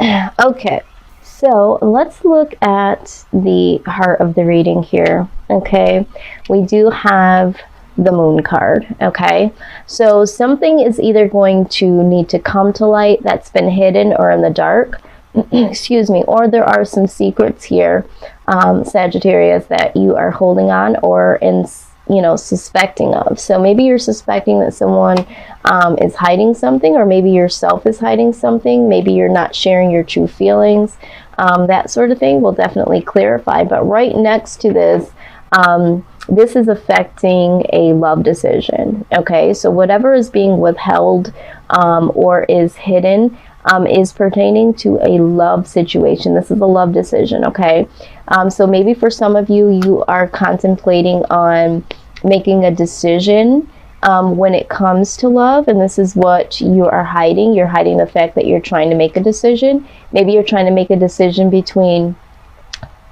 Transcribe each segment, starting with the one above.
Okay, so let's look at the heart of the reading here. Okay, we do have the moon card. Okay, so something is either going to need to come to light that's been hidden or in the dark. Excuse me, or there are some secrets here, Sagittarius, that you are holding on or in, suspecting of. So maybe you're suspecting that someone is hiding something, or maybe yourself is hiding something. Maybe you're not sharing your true feelings. That sort of thing will definitely clarify. But right next to this, this is affecting a love decision. Okay, so whatever is being withheld or is hidden is pertaining to a love situation. This is a love decision. Okay, so maybe for some of you, you are contemplating on making a decision when it comes to love, and this is what you are hiding. You're hiding the fact that you're trying to make a decision. Maybe you're trying to make a decision between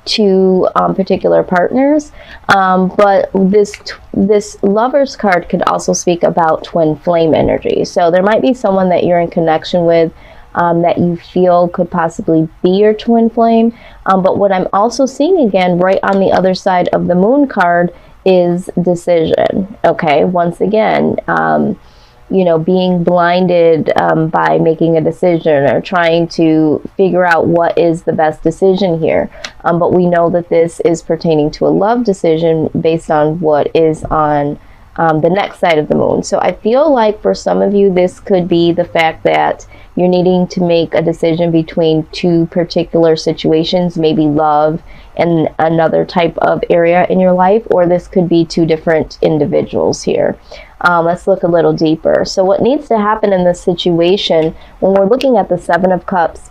two particular partners, but this Lover's card could also speak about twin flame energy. So there might be someone that you're in connection with that you feel could possibly be your twin flame, but what I'm also seeing again right on the other side of the moon card is decision. Okay, once again, being blinded by making a decision or trying to figure out what is the best decision here. But we know that this is pertaining to a love decision based on what is on the next side of the moon. So I feel like for some of you, this could be the fact that you're needing to make a decision between two particular situations, maybe love and another type of area in your life, or this could be two different individuals here. Let's look a little deeper. So what needs to happen in this situation, when we're looking at the Seven of Cups,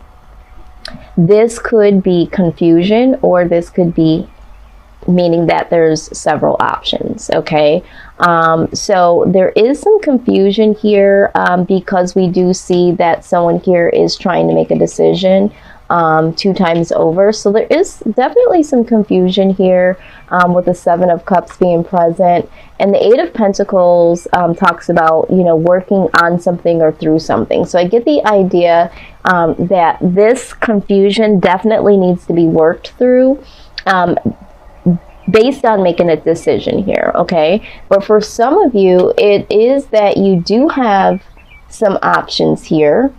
this could be confusion, or this could be meaning that there's several options. Okay, so there is some confusion here because we do see that someone here is trying to make a decision two times over. So there is definitely some confusion here with the Seven of Cups being present. And the Eight of Pentacles talks about, working on something or through something. So I get the idea that this confusion definitely needs to be worked through based on making a decision here. Okay, but for some of you, it is that you do have some options here.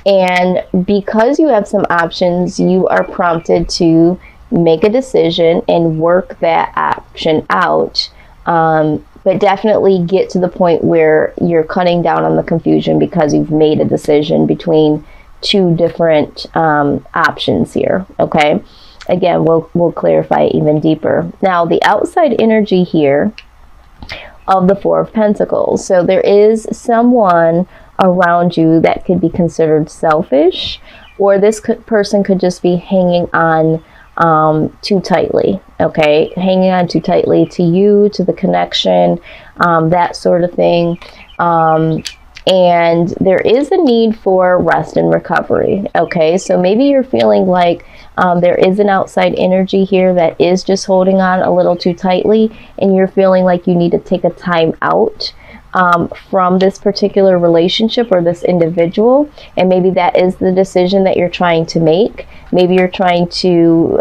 And because you have some options, you are prompted to make a decision and work that option out. But definitely get to the point where you're cutting down on the confusion because you've made a decision between two different options here. Okay, again, we'll clarify even deeper. Now, the outside energy here of the Four of Pentacles. So there is someone around you that could be considered selfish, or this person could just be hanging on too tightly. Okay, hanging on too tightly to you, to the connection, that sort of thing. And there is a need for rest and recovery. Okay, so maybe you're feeling like there is an outside energy here that is just holding on a little too tightly, and you're feeling like you need to take a time out from this particular relationship or this individual. And maybe that is the decision that you're trying to make. Maybe you're trying to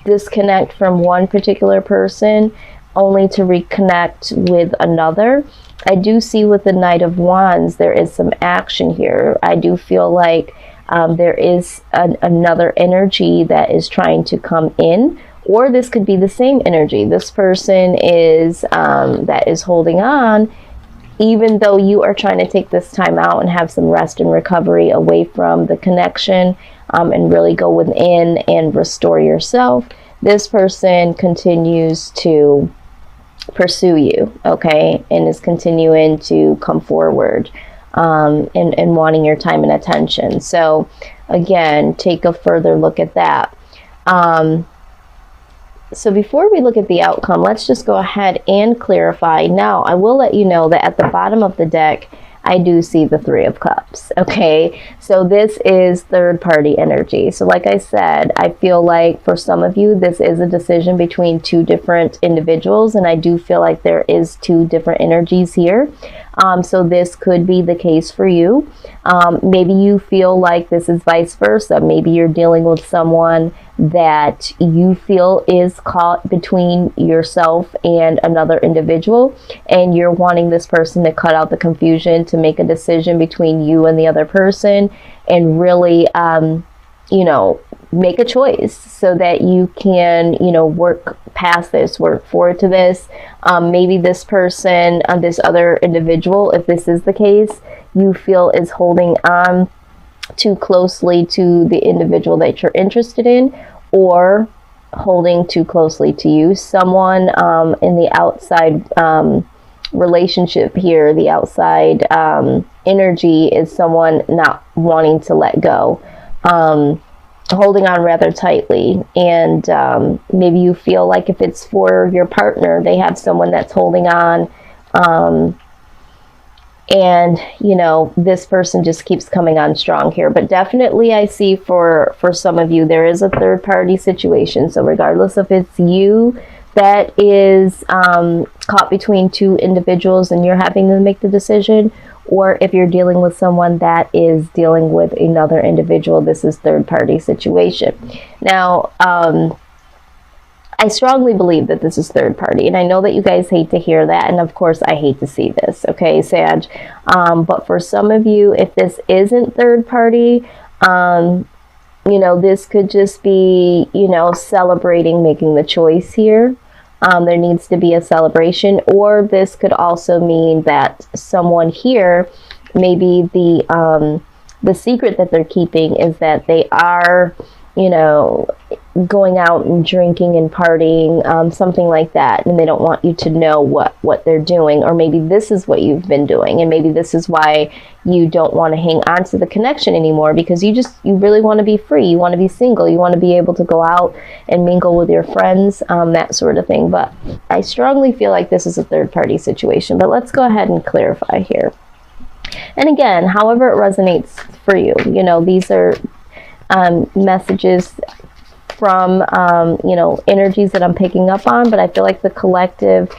disconnect from one particular person only to reconnect with another. I do see with the Knight of Wands, there is some action here. I do feel like there is another energy that is trying to come in, or this could be the same energy. This person is that is holding on, even though you are trying to take this time out and have some rest and recovery away from the connection and really go within and restore yourself. This person continues to pursue you, okay, and is continuing to come forward and wanting your time and attention. So again, take a further look at that. So before we look at the outcome, let's just go ahead and clarify. Now, I will let you know that at the bottom of the deck, I do see the Three of Cups. Okay, so this is third party energy. So like I said, I feel like for some of you, this is a decision between two different individuals, and I do feel like there is two different energies here. So this could be the case for you. Maybe you feel like this is vice versa. Maybe you're dealing with someone that you feel is caught between yourself and another individual, and you're wanting this person to cut out the confusion, to make a decision between you and the other person, and really, you know, make a choice so that you can, you know, work past this, work forward to this. Maybe this person, this other individual, if this is the case, you feel is holding on too closely to the individual that you're interested in, or holding too closely to you. Someone in the outside relationship here, the outside energy is someone not wanting to let go, holding on rather tightly. And maybe you feel like if it's for your partner, they have someone that's holding on, and you know, this person just keeps coming on strong here. But definitely I see for some of you, there is a third party situation. So regardless if it's you that is caught between two individuals and you're having to make the decision, or if you're dealing with someone that is dealing with another individual, this is third party situation. Now, I strongly believe that this is third party, and I know that you guys hate to hear that, and of course I hate to see this, okay, Sag? But for some of you, if this isn't third party, you know, this could just be, you know, celebrating making the choice here. There needs to be a celebration, or this could also mean that someone here, maybe the secret that they're keeping is that they are, you know, going out and drinking and partying, something like that, and they don't want you to know what they're doing. Or maybe this is what you've been doing, and maybe this is why you don't want to hang on to the connection anymore, because you really want to be free, you want to be single, you want to be able to go out and mingle with your friends, that sort of thing. But I strongly feel like this is a third party situation. But let's go ahead and clarify here. And again, however it resonates for you, you know, these are messages from, you know, energies that I'm picking up on, but I feel like the collective,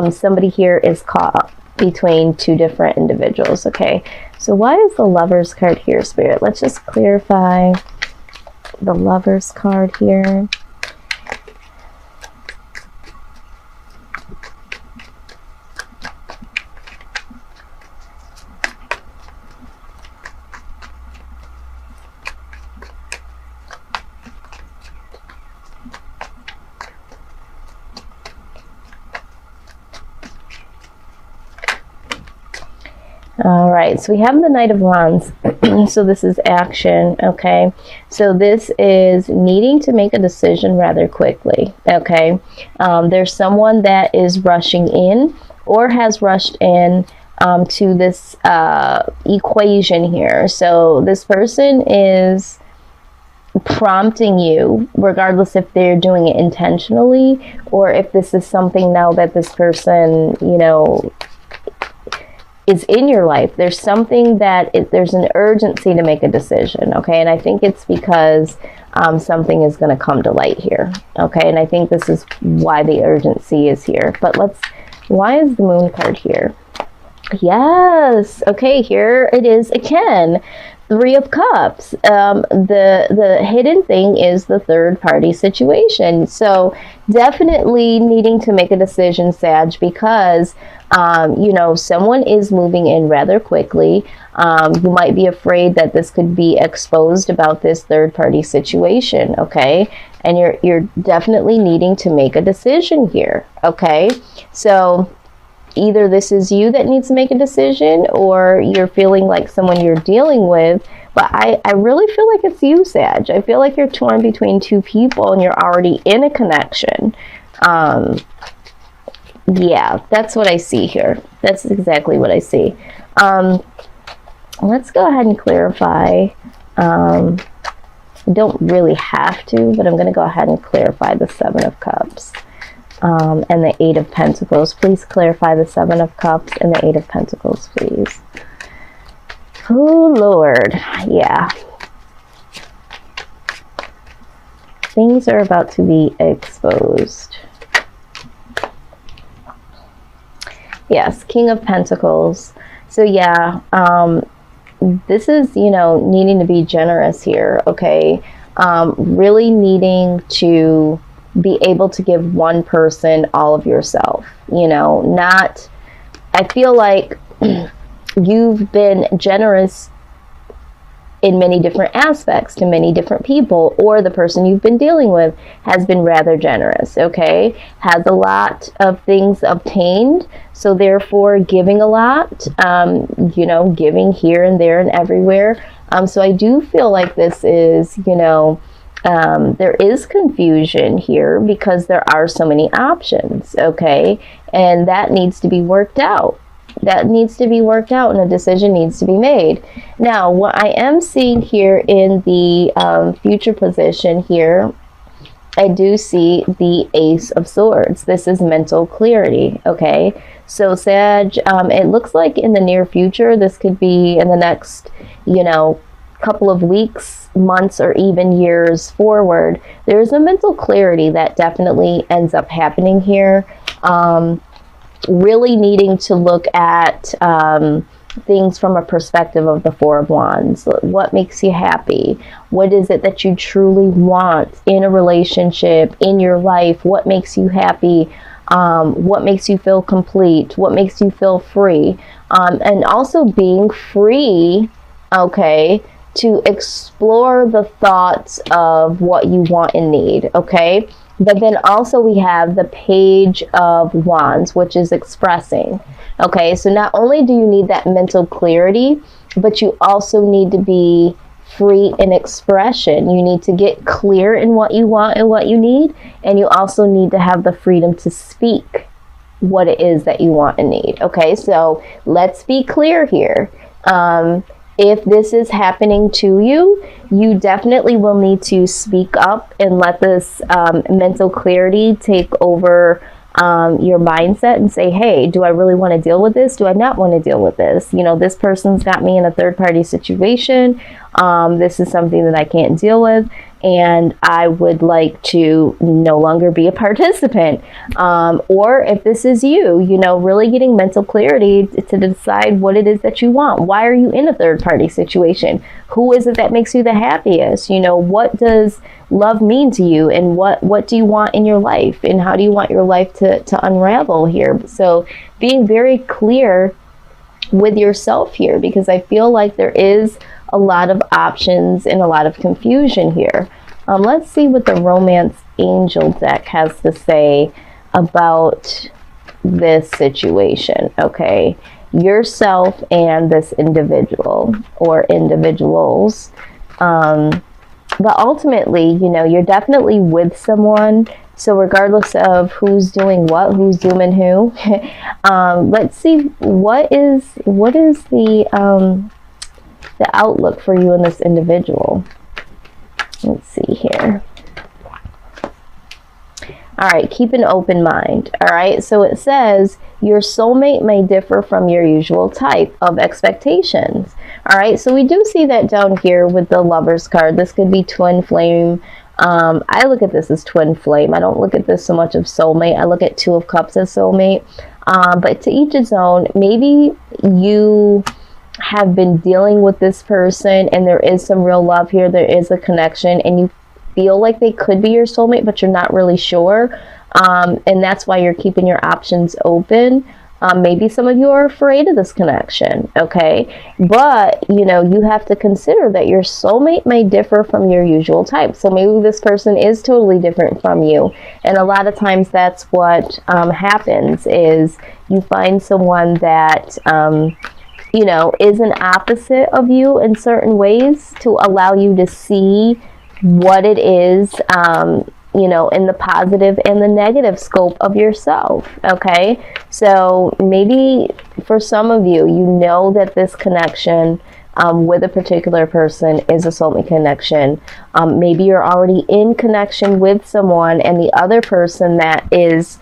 somebody here is caught between two different individuals. Okay, so why is the Lovers card here, Spirit? Let's just clarify the Lovers card here. All right, so we have the Knight of Wands. So this is action, okay? So this is needing to make a decision rather quickly, okay? There's someone that is rushing in or has rushed in to this equation here. So this person is prompting you, regardless if they're doing it intentionally or if this is something now that this person, you know, is in your life. There's something that there's an urgency to make a decision, okay? And I think it's because something is going to come to light here, okay? And I think this is why the urgency is here. But why is the Moon card here? Yes, okay, here it is again. Three of Cups. The hidden thing is the third party situation. So definitely needing to make a decision, Sag, because you know, someone is moving in rather quickly. You might be afraid that this could be exposed about this third party situation, okay? And you're definitely needing to make a decision here, okay? So either this is you that needs to make a decision, or you're feeling like someone you're dealing with. But I really feel like it's you, Sag. I feel like you're torn between two people and you're already in a connection. Yeah, that's what I see here. That's exactly what I see. Let's go ahead and clarify. I don't really have to, but I'm going to go ahead and clarify the Seven of Cups. And the Eight of Pentacles. Please clarify the Seven of Cups and the Eight of Pentacles, please. Oh, Lord. Yeah. Things are about to be exposed. Yes, King of Pentacles. So yeah, this is, you know, needing to be generous here, okay? Really needing to be able to give one person all of yourself, you know, not, I feel like you've been generous in many different aspects to many different people, or the person you've been dealing with has been rather generous, okay? Has a lot of things obtained, so therefore giving a lot, you know, giving here and there and everywhere. So I do feel like this is, you know, there is confusion here because there are so many options, okay? And that needs to be worked out. That needs to be worked out, and a decision needs to be made. Now, what I am seeing here in the future position here, I do see the Ace of Swords. This is mental clarity, okay? So Sag, it looks like in the near future, this could be in the next, you know, couple of weeks, months, or even years forward. There's a mental clarity that definitely ends up happening here. Really needing to look at things from a perspective of the Four of Wands. What makes you happy? What is it that you truly want in a relationship, in your life? What makes you happy? What makes you feel complete? What makes you feel free? And also being free, okay, to explore the thoughts of what you want and need, okay? But then also we have the Page of Wands, which is expressing. Okay, so not only do you need that mental clarity, but you also need to be free in expression. You need to get clear in what you want and what you need. And you also need to have the freedom to speak what it is that you want and need. Okay, so let's be clear here. If this is happening to you, you definitely will need to speak up and let this mental clarity take over your mindset and say, hey, do I really want to deal with this? Do I not want to deal with this? You know, this person's got me in a third party situation. This is something that I can't deal with, and I would like to no longer be a participant. Or if this is you, you know, really getting mental clarity to decide what it is that you want. Why are you in a third party situation? Who is it that makes you the happiest? You know, what does love mean to you, and what do you want in your life, and how do you want your life to unravel here? So being very clear with yourself here, because I feel like there is a lot of options and a lot of confusion here. Let's see what the Romance Angel deck has to say about this situation, okay? Yourself and this individual or individuals. But ultimately, you know, you're definitely with someone. So regardless of who's doing what, who's doing who, let's see what is the outlook for you and this individual. Let's see here. All right, keep an open mind. All right, so it says your soulmate may differ from your usual type of expectations. All right, so we do see that down here with the Lovers card. This could be twin flame. I look at this as twin flame. I don't look at this so much of soulmate. I look at Two of Cups as soulmate. But to each its own. Maybe you have been dealing with this person and there is some real love here. There is a connection and you feel like they could be your soulmate, but you're not really sure. And that's why you're keeping your options open. Maybe some of you are afraid of this connection, okay? But, you know, you have to consider that your soulmate may differ from your usual type. So maybe this person is totally different from you. And a lot of times that's what happens is you find someone that, you know, is an opposite of you in certain ways to allow you to see what it is, you know, in the positive and the negative scope of yourself, okay? So maybe for some of you, you know that this connection with a particular person is a soulmate connection. Maybe you're already in connection with someone and the other person that is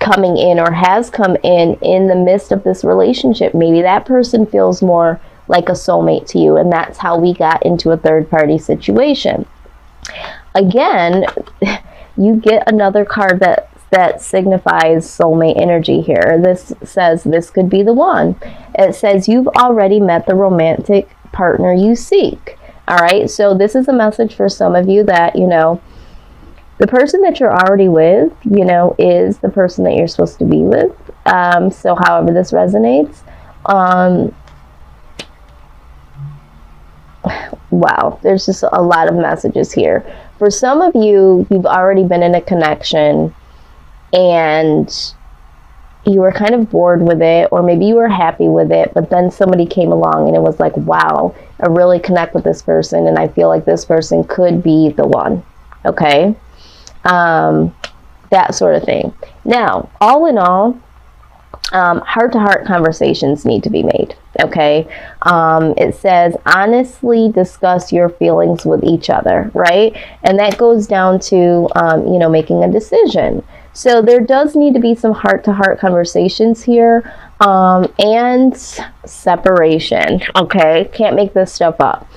coming in or has come in the midst of this relationship, maybe that person feels more like a soulmate to you, and that's how we got into a third party situation. Again, you get another card that that signifies soulmate energy here. This says this could be the one. It says you've already met the romantic partner you seek. All right, so this is a message for some of you that, you know, the person that you're already with, you know, is the person that you're supposed to be with. So however this resonates, wow, there's just a lot of messages here. For some of you, you've already been in a connection and you were kind of bored with it, or maybe you were happy with it, but then somebody came along and it was like, wow, I really connect with this person and I feel like this person could be the one. Okay. That sort of thing. Now, all in all, heart-to-heart conversations need to be made. Okay. It says honestly discuss your feelings with each other, right? And that goes down to, you know, making a decision. So there does need to be some heart-to-heart conversations here, and separation. Okay. Can't make this stuff up.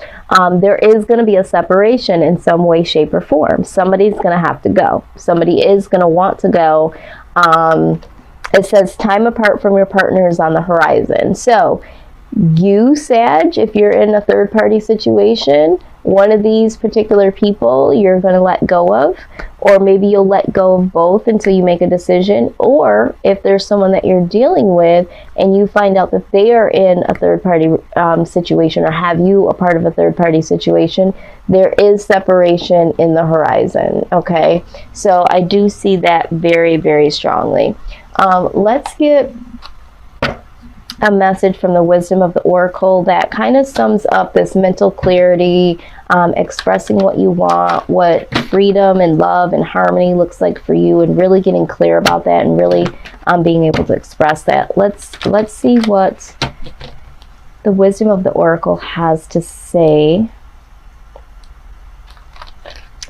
There is going to be a separation in some way, shape, or form. Somebody's going to have to go. Somebody is going to want to go. It says time apart from your partner is on the horizon. So you, Sag, if you're in a third-party situation, one of these particular people you're going to let go of, or maybe you'll let go of both until you make a decision. Or if there's someone that you're dealing with and you find out that they are in a third-party situation, or have you a part of a third-party situation, there is separation in the horizon. Okay, so I do see that very, very strongly. Let's get a message from the wisdom of the oracle that kind of sums up this mental clarity, expressing what you want, what freedom and love and harmony looks like for you, and really getting clear about that, and really being able to express that. Let's see what the wisdom of the oracle has to say,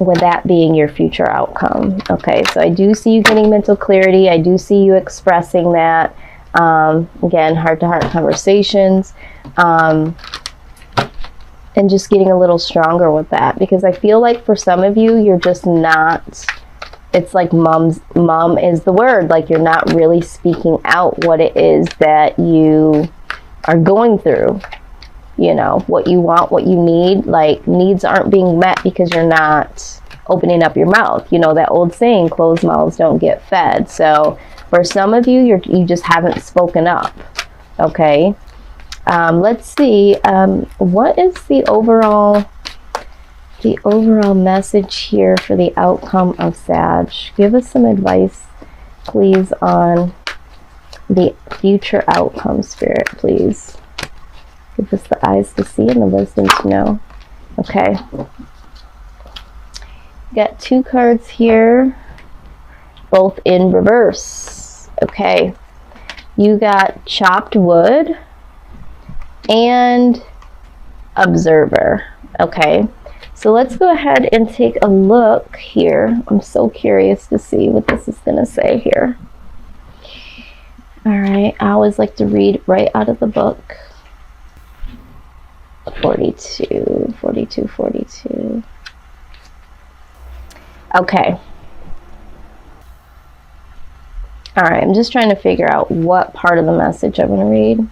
with that being your future outcome. Okay, so I do see you getting mental clarity. I do see you expressing that. Again, heart-to-heart conversations, and just getting a little stronger with that, because I feel like for some of you, you're just not, it's like mom is the word, like you're not really speaking out what it is that you are going through, you know, what you want, what you need. Like needs aren't being met because you're not opening up your mouth. You know, that old saying, closed mouths don't get fed. So for some of you, you just haven't spoken up. Okay. Let's see. What is the overall message here for the outcome of Sag? Give us some advice, please, on the future outcome, Spirit, please. Give us the eyes to see and the wisdom to know. Okay. Got two cards here, both in reverse. Okay, you got chopped wood and observer. Okay, so let's go ahead and take a look here. I'm so curious to see what this is going to say here. All right, I always like to read right out of the book. 42, 42, 42. Okay. All right, I'm just trying to figure out what part of the message I'm going to read.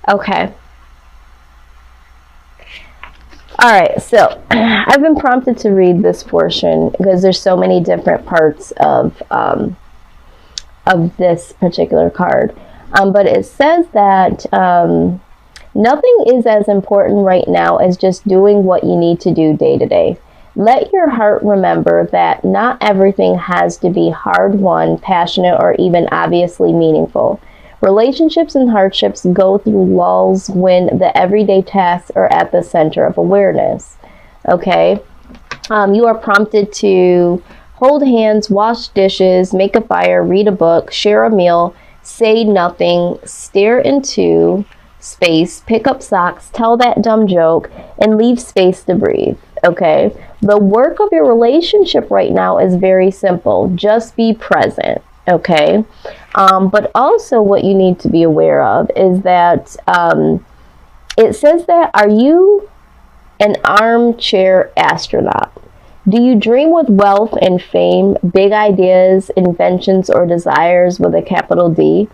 Okay. All right, so I've been prompted to read this portion because there's so many different parts of this particular card. But it says that nothing is as important right now as just doing what you need to do day to day. Let your heart remember that not everything has to be hard-won, passionate, or even obviously meaningful. Relationships and hardships go through lulls when the everyday tasks are at the center of awareness. Okay? You are prompted to hold hands, wash dishes, make a fire, read a book, share a meal, say nothing, stare into space, pick up socks, tell that dumb joke, and leave space to breathe. Okay? The work of your relationship right now is very simple. Just be present. Okay? But also what you need to be aware of is that it says that, are you an armchair astronaut. Do you dream with wealth and fame, big ideas, inventions, or desires with a capital D?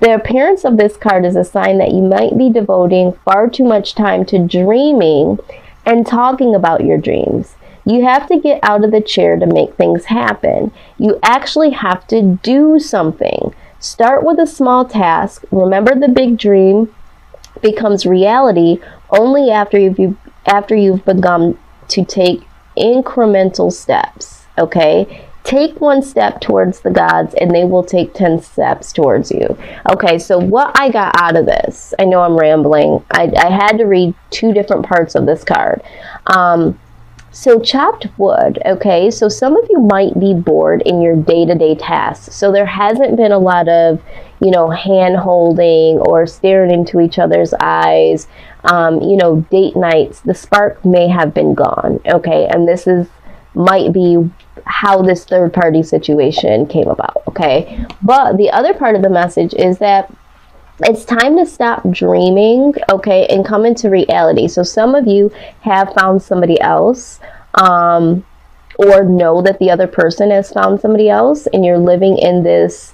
The appearance of this card is a sign that you might be devoting far too much time to dreaming and talking about your dreams. You have to get out of the chair to make things happen. You actually have to do something. Start with a small task. Remember, the big dream becomes reality only after you've begun to take incremental steps. Okay, take one step towards the gods and they will take 10 steps towards you. Okay, so what I got out of this, I know I'm rambling, I had to read two different parts of this card. So chopped wood, okay, so some of you might be bored in your day-to-day tasks, so there hasn't been a lot of, you know, hand holding or staring into each other's eyes, you know, date nights. The spark may have been gone, okay, and this might be how this third party situation came about, okay. But the other part of the message is that it's time to stop dreaming, okay, and come into reality. So some of you have found somebody else, or know that the other person has found somebody else, and you're living in this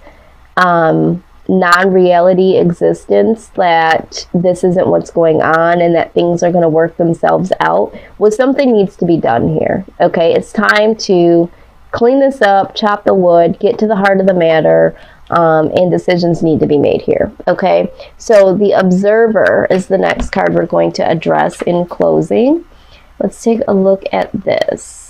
non-reality existence that this isn't what's going on and that things are going to work themselves out. Well, something needs to be done here, okay. It's time to clean this up, chop the wood, get to the heart of the matter, and decisions need to be made here, okay. So the Observer is the next card we're going to address in closing. Let's take a look at this.